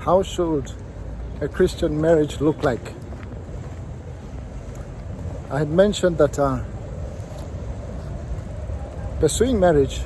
How should a Christian marriage look like? I had mentioned that pursuing marriage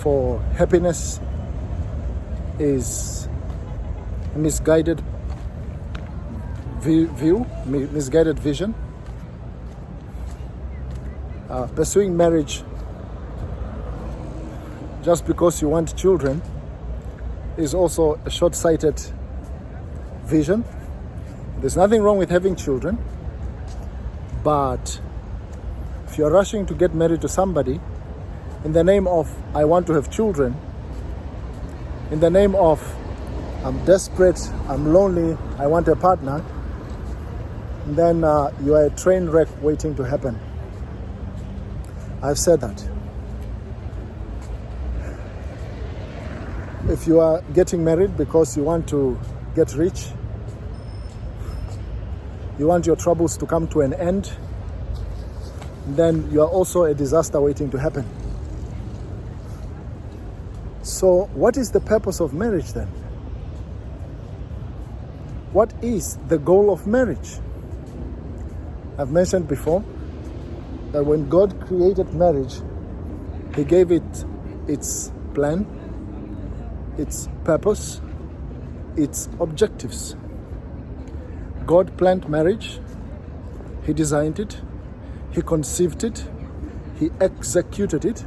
for happiness is a misguided misguided vision. Pursuing marriage just because you want children is also a short-sighted vision. There's nothing wrong with having children, but if you're rushing to get married to somebody in the name of I want to have children, in the name of I'm desperate, I'm lonely, I want a partner, then you are a train wreck waiting to happen. I've said that. If you are getting married because you want to get rich, you want your troubles to come to an end, then you are also a disaster waiting to happen. So what is the purpose of marriage then? What is the goal of marriage? I've mentioned before that when God created marriage, He gave it its plan, its purpose, its objectives. God planned marriage, He designed it, He conceived it, He executed it.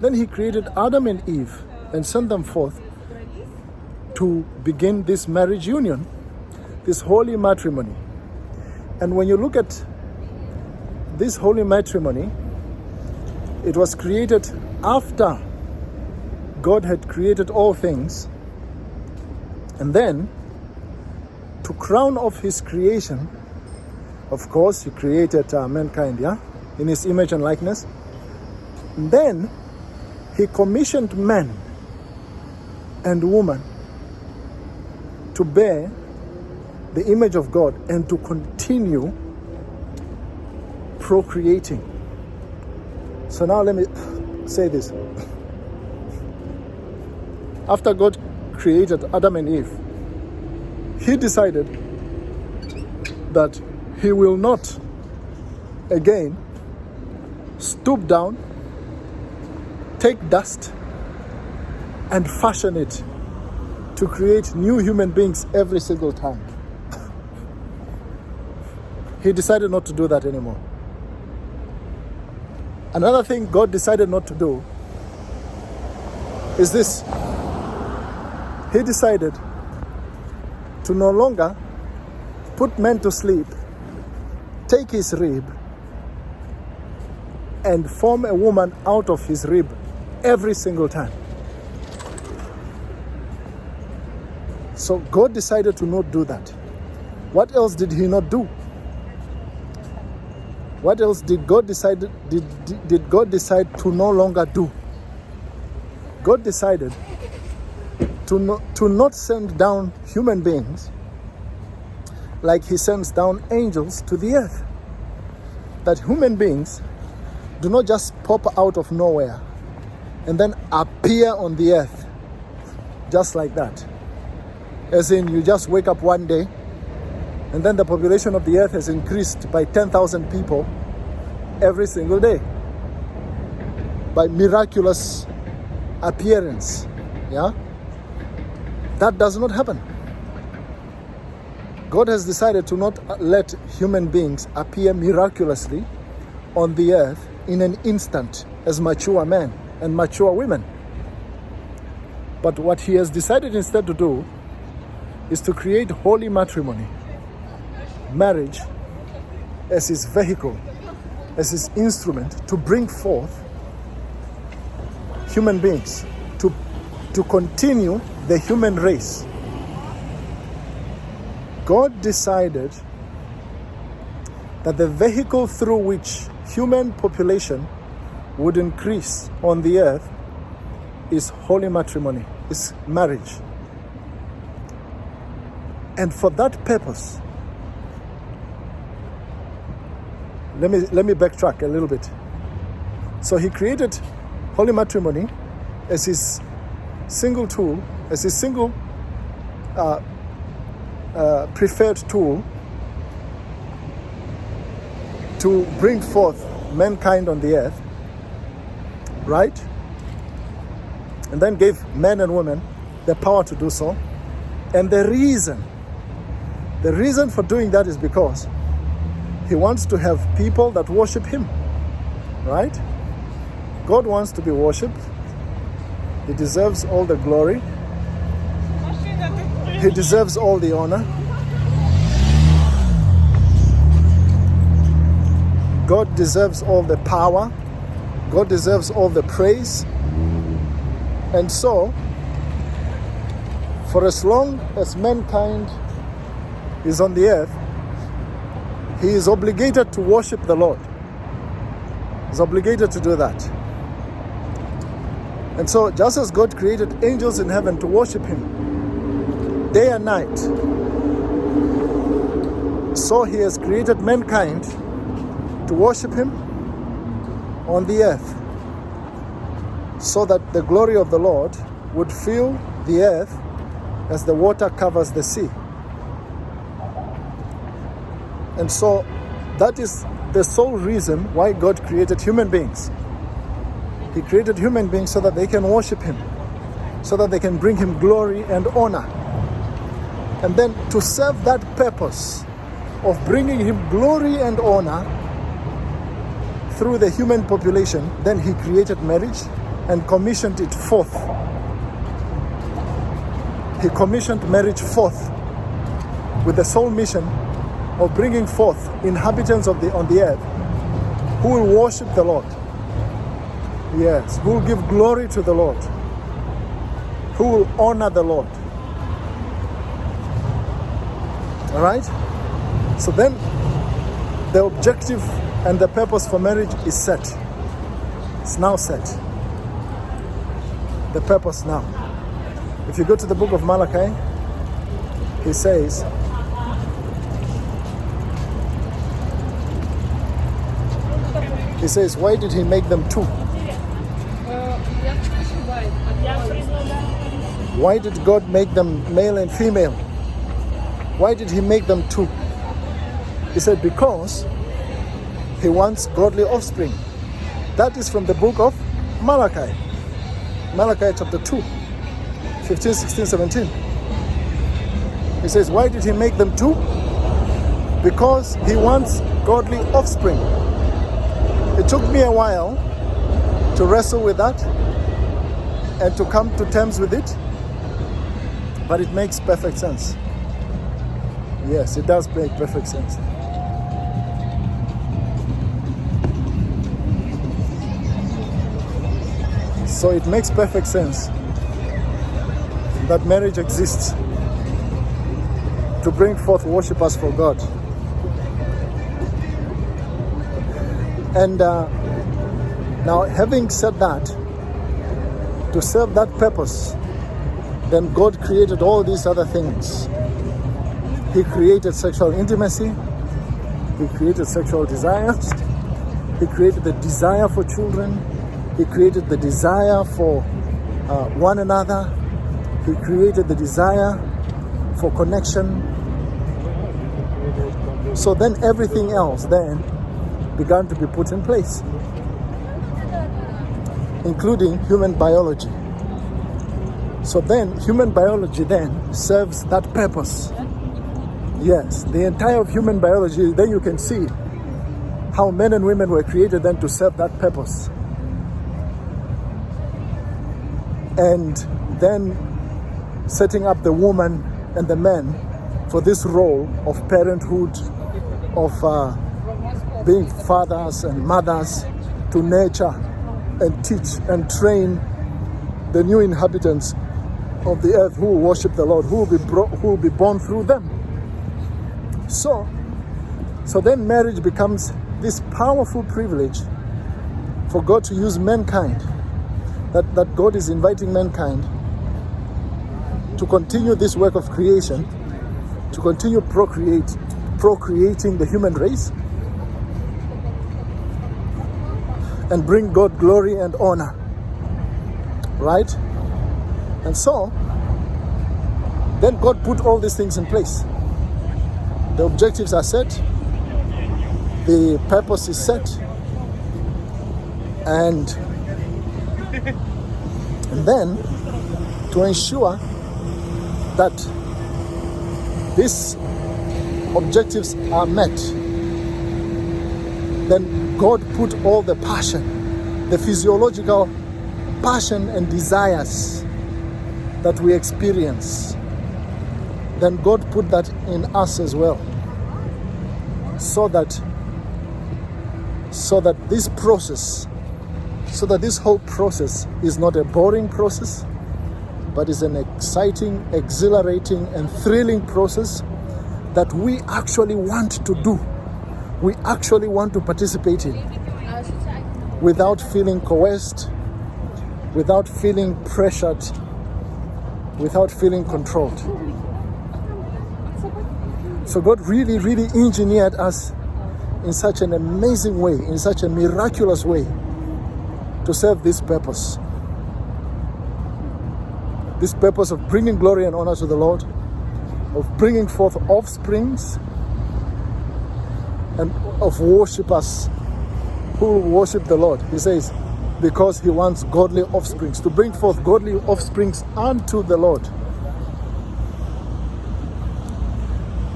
Then He created Adam and Eve and sent them forth to begin this marriage union, this holy matrimony. And when you look at this holy matrimony, it was created after God had created all things. And then, to crown off His creation, of course, He created mankind, in His image and likeness. And then, He commissioned man and woman to bear the image of God and to continue procreating. So now let me say this. After God created Adam and Eve, He decided that He will not again stoop down, take dust, and fashion it to create new human beings every single time. He decided not to do that anymore. Another thing God decided not to do is this. He decided to no longer put man to sleep, take his rib, and form a woman out of his rib every single time. So God decided to not do that. What else did He not do? What else did God decide to no longer do? God decided to not send down human beings like He sends down angels to the earth. That human beings do not just pop out of nowhere and then appear on the earth just like that. As in, you just wake up one day and then the population of the earth has increased by 10,000 people every single day by miraculous appearance. That does not happen. God has decided to not let human beings appear miraculously on the earth in an instant as mature men and mature women. But what He has decided instead to do is to create holy matrimony, marriage, as His vehicle, as His instrument to bring forth human beings, to continue the human race. God decided that the vehicle through which human population would increase on the earth is holy matrimony, is marriage. And for that purpose, let me backtrack a little bit. So He created holy matrimony as His single tool, as His single preferred tool to bring forth mankind on the earth, right? And then gave men and women the power to do so. And the reason for doing that is because he wants to have people that worship him, right? God wants to be worshipped. He deserves all the glory. He deserves all the honor. God deserves all the power. God deserves all the praise. And so, for as long as mankind is on the earth, he is obligated to worship the Lord. He's obligated to do that. And so, just as God created angels in heaven to worship him day and night, so he has created mankind to worship him on the earth, so that the glory of the Lord would fill the earth as the water covers the sea. And so that is the sole reason why God created human beings. He created human beings so that they can worship him, so that they can bring him glory and honor. And then to serve that purpose of bringing him glory and honor through the human population, then he created marriage and commissioned it forth. He commissioned marriage forth with the sole mission of bringing forth inhabitants on the earth who will worship the Lord. Yes, who will give glory to the Lord, who will honor the Lord. All right? So then the objective and the purpose for marriage is set. It's now set. The purpose now. If you go to the book of Malachi, he says, why did he make them two? Why did God make them male and female? Why did he make them two? He said, because he wants godly offspring. That is from the book of Malachi. Malachi chapter 2, 15, 16, 17. He says, why did he make them two? Because he wants godly offspring. It took me a while to wrestle with that and to come to terms with it, but it makes perfect sense. Yes, it does make perfect sense. So it makes perfect sense that marriage exists to bring forth worshippers for God. And now, having said that, to serve that purpose, then God created all these other things. He created sexual intimacy. He created sexual desires. He created the desire for children. He created the desire for one another. He created the desire for connection. So then everything else then began to be put in place, including human biology. So then human biology then serves that purpose. Yes, the entire of human biology, then you can see how men and women were created then to serve that purpose. And then setting up the woman and the man for this role of parenthood, of being fathers and mothers, to nurture and teach and train the new inhabitants of the earth who will worship the Lord, who will be born through them. So then marriage becomes this powerful privilege for God to use mankind, that God is inviting mankind to continue this work of creation, to continue procreating the human race, and bring God glory and honor. Right? And so, Then God put all these things in place. The objectives are set, the purpose is set, and then to ensure that these objectives are met, then God put all the passion, the physiological passion and desires that we experience, then God put that in us as well, so that this whole process is not a boring process, but is an exciting, exhilarating, and thrilling process that we actually want to do. We actually want to participate in, without feeling coerced, without feeling pressured, without feeling controlled. So God really, really engineered us in such an amazing way, in such a miraculous way, to serve this purpose. This purpose of bringing glory and honor to the Lord, of bringing forth offsprings, and of worshipers who will worship the Lord. He says, because he wants godly offsprings, to bring forth godly offsprings unto the Lord.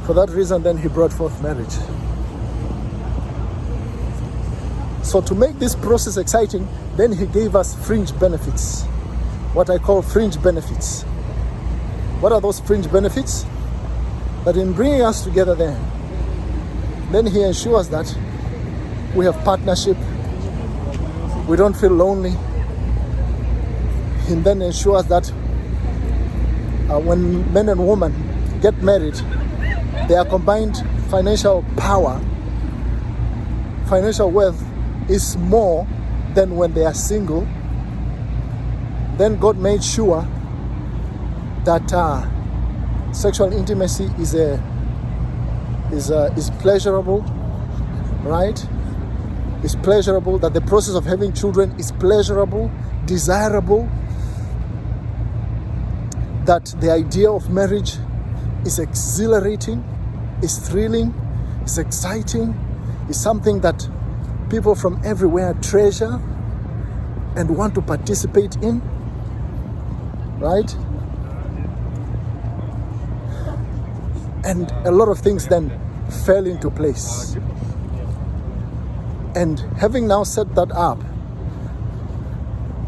For that reason, then he brought forth marriage. So to make this process exciting, then he gave us fringe benefits, what I call fringe benefits. What are those fringe benefits? That in bringing us together then he ensures that we have partnership, we don't feel lonely. He then ensures that when men and women get married, their combined financial power, financial wealth is more than when they are single. Then God made sure that sexual intimacy is pleasurable, right? It's pleasurable, that the process of having children is pleasurable, desirable, that the idea of marriage is exhilarating, is thrilling, is exciting, is something that people from everywhere treasure and want to participate in, right? And a lot of things then fell into place. And having now set that up,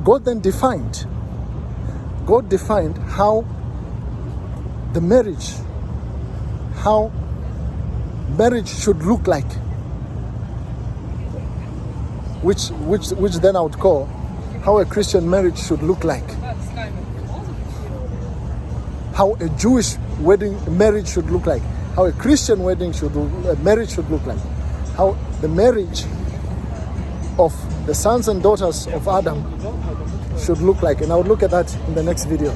God defined how marriage should look like, which then I would call how a Christian marriage should look like, how a Jewish marriage should look like, how a Christian marriage should look like, how the marriage of the sons and daughters of Adam should look like. And I will look at that in the next video.